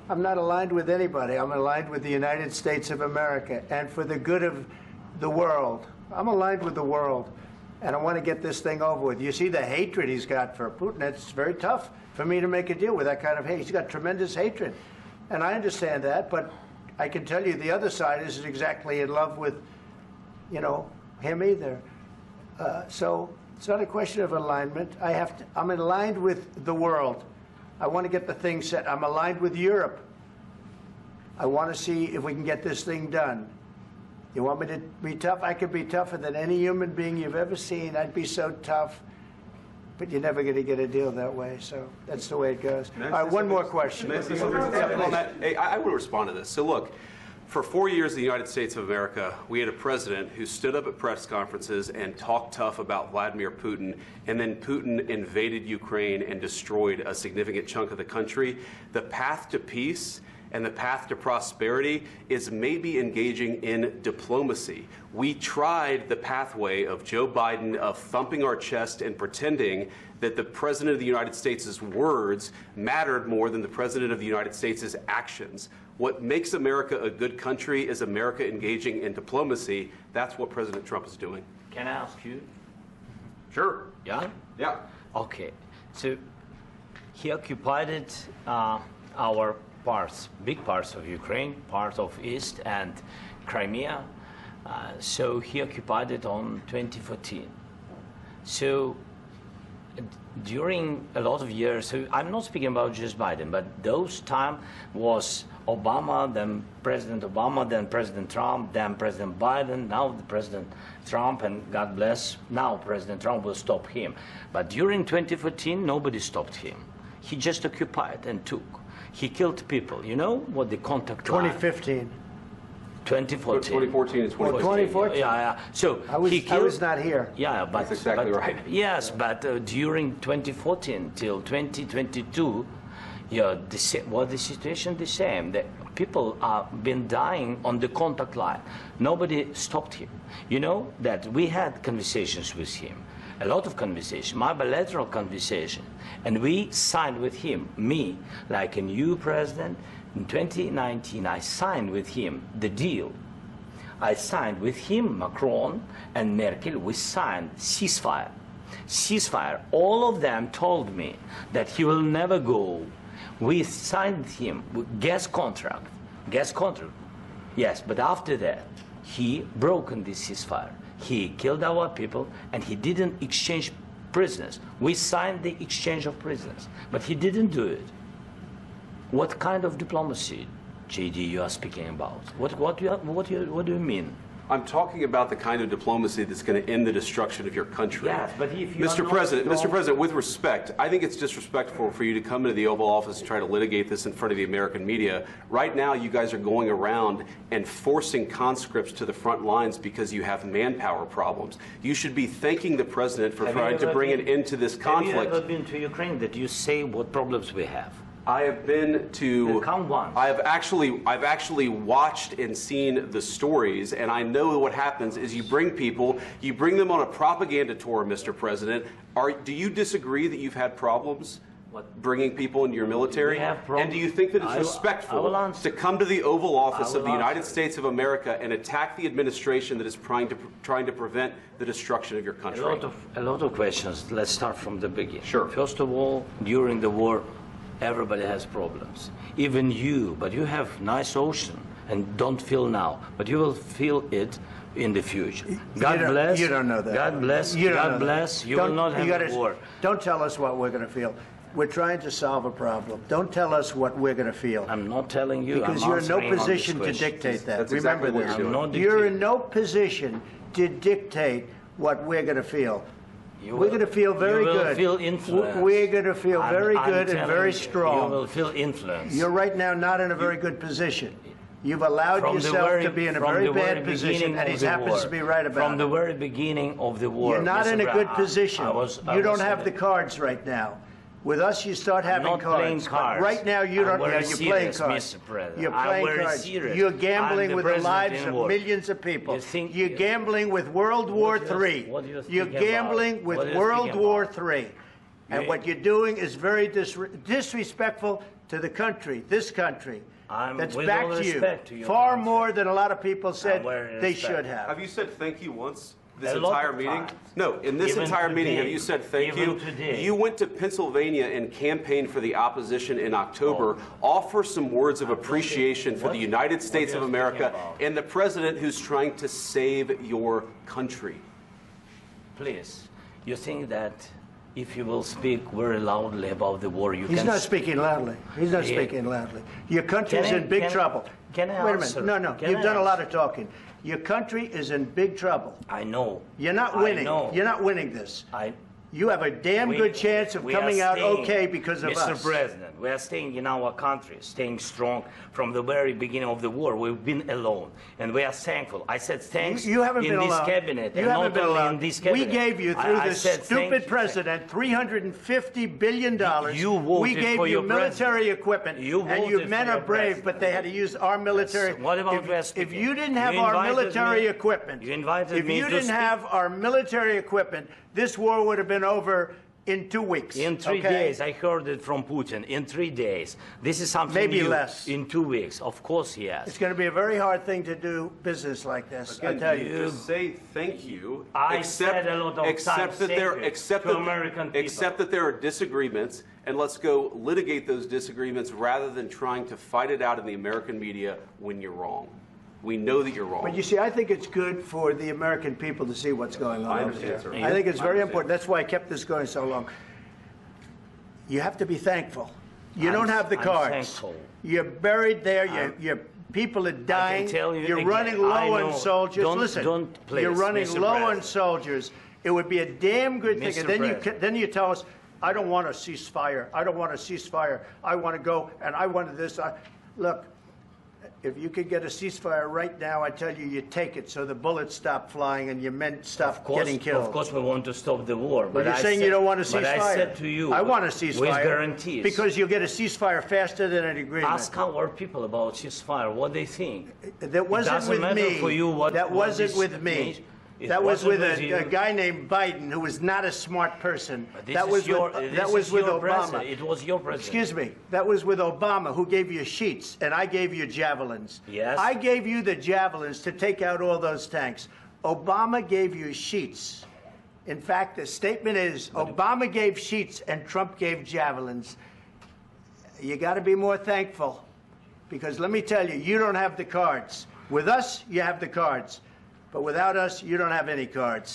I'm not aligned with anybody. I'm aligned with the United States of America and for the good of the world. I'm aligned with the world, and I want to get this thing over with. You see the hatred he's got for Putin. It's very tough for me to make a deal with that kind of hate. He's got tremendous hatred, and I understand that, but I can tell you the other side isn't exactly in love with, you know, him either. So it's not a question of alignment. I'm aligned with the world. I want to get the thing set. I'm aligned with Europe. I want to see if we can get this thing done. You want me to be tough? I could be tougher than any human being you've ever seen. I'd be so tough. But you're never going to get a deal that way. So that's the way it goes. All right, one more question. I will respond to this. So look, for 4 years in the United States of America, we had a president who stood up at press conferences and talked tough about Vladimir Putin, and then Putin invaded Ukraine and destroyed a significant chunk of the country. The path to peace and the path to prosperity is maybe engaging in diplomacy. We tried the pathway of Joe Biden of thumping our chest and pretending that the President of the United States' words mattered more than the President of the United States' actions. What makes America a good country is America engaging in diplomacy. That's what President Trump is doing. Can I ask you? Sure. Yeah? Yeah. Okay. So he occupied our parts, big parts of Ukraine, part of East and Crimea. So he occupied it on 2014. So during a lot of years, so I'm not speaking about just Biden, but those time was Obama, then President Obama, then President Trump, then President Biden, now the President Trump, and God bless, now President Trump will stop him. But during 2014, nobody stopped him. He just occupied and took. He killed people. You know what the contact 2015. 2014. 2014 and 2014. 2014? Yeah. So I was not here. Yeah, but that's exactly right. Yes, but during 2014 till 2022, the situation the same. The people have been dying on the contact line. Nobody stopped him. You know that we had conversations with him, a lot of conversation, my bilateral conversation, and we signed with him, me, like a new president. In 2019, I signed with him the deal. I signed with him, Macron and Merkel, we signed ceasefire. Ceasefire. All of them told me that he will never go. We signed him with gas contract. Gas contract. Yes, but after that, he broken this ceasefire. He killed our people, and he didn't exchange prisoners. We signed the exchange of prisoners, but he didn't do it. What kind of diplomacy, JD, you are speaking about? What do you mean? I'm talking about the kind of diplomacy that's going to end the destruction of your country. Yes, but if you Mr. President, with respect, I think it's disrespectful for you to come into the Oval Office and try to litigate this in front of the American media. Right now, you guys are going around and forcing conscripts to the front lines because you have manpower problems. You should be thanking the President for trying to bring an end to this conflict. Have you ever been to Ukraine that you say what problems we have? I have been to. Count one. I've actually watched and seen the stories, and I know what happens is you bring people, you bring them on a propaganda tour, Mr. President. Do you disagree that you've had problems bringing people into your military? And do you think that it's respectful to come to the Oval Office of the United States of America and attack the administration that is trying to prevent the destruction of your country? A lot of questions. Let's start from the beginning. Sure. First of all, during the war, everybody has problems, even you, but you have nice ocean and don't feel now, but you will feel it in the future. God bless. You don't know that. God bless. God bless. You will not have a war. Don't tell us what we're going to feel. We're trying to solve a problem. Don't tell us what we're going to feel. I'm not telling you. Because you're in no position to dictate that. That's Remember exactly this. You're in no position to dictate what we're going to feel. We're going to feel very good. You will feel influence. We're going to feel very good and very strong. You will feel influence. You're right now not in a very good position. You've allowed yourself to be in a very bad position, and he happens to be right about it. From the very beginning of the war. You're not in a good position. You don't have the cards right now. With us, you start having cards. But right now, you don't. You're playing cards. You're playing cards. You're gambling with the lives of millions of people. You're gambling with World War III. You're gambling with World War III. And what you're doing is very disrespectful to the country, this country, that's with back all to you, respect to your far country. more than a lot of people said very they respect. should have. Have you said thank you once this A lot entire of meeting? times. No, in this Even entire meeting, today. have you said thank Even you? today. You went to Pennsylvania and campaigned for the opposition in October. Offer some words of appreciation for the United States of you're America speaking about? and the president who's trying to save your country. Please, you think that if you will speak very loudly about the war, you He's can... not speaking loudly. He's not Yeah. speaking loudly. Your country's in big trouble. Can I Wait a answer? minute. No, Can you've I done a lot answer? of talking. Your country is in big trouble. I know. You're not I winning. know. You're not winning this. I... You have a damn good chance of we are coming out staying, okay because of Mr. us. President, we are staying in our country, staying strong from the very beginning of the war. We've been alone, and we are thankful. I said thanks You haven't in been this alone. cabinet, You and haven't not been only alone. in this cabinet. We gave you, through I this said thank stupid you. president, $350 billion. You voted we gave for you your military president. equipment, You and you voted men for are your brave, president. but they had to use our military. Yes. What about if West you Virginia? didn't have You our invited military me- equipment, you invited if me you to didn't speak. have our military equipment, this war would have been over in 2 weeks. In 3 okay? days, I heard it from Putin. In 3 days, this is something Maybe new. less. In 2 weeks, of course he has. It's going to be a very hard thing to do business like this. I Again, tell you. just say thank you. I said a lot of except times that thank there, you except to that, American people. except that there are disagreements, and let's go litigate those disagreements rather than trying to fight it out in the American media when you're wrong. We know that you're wrong. But you see, I think it's good for the American people to see what's going on I over understand, there. sir. I think it's I very understand. important. That's why I kept this going so long. You have to be thankful. You don't have the I'm cards. thankful. You're buried there. Your people are dying. tell you You're again, running low I on know. soldiers. Don't- Listen, don't, please, you're running Mr. low on President. soldiers. It would be a damn good thing. Mr. And then President. then you tell us, I don't want a ceasefire. I don't want a ceasefire. I want to go and I want this. Look. If you could get a ceasefire right now, I tell you, you take it so the bullets stop flying and your men stop getting killed. Of course, we want to stop the war. But you're saying you don't want a ceasefire. But I said to you, I want a ceasefire. with guarantees. Because you'll get a ceasefire faster than an agreement. Ask our people about ceasefire, what they think. That wasn't doesn't with matter me. for you what- that what wasn't this with me. means. It That was wasn't with with a you. guy named Biden, who was not a smart person. This That is was your, with, this that was is with your Obama. president. It was your president. Excuse me. That was with Obama, who gave you sheets, and I gave you javelins. Yes. I gave you the javelins to take out all those tanks. Obama gave you sheets. In fact, the statement is Obama gave sheets and Trump gave javelins. You got to be more thankful, because let me tell you, you don't have the cards. With us, you have the cards. But without us, you don't have any cards.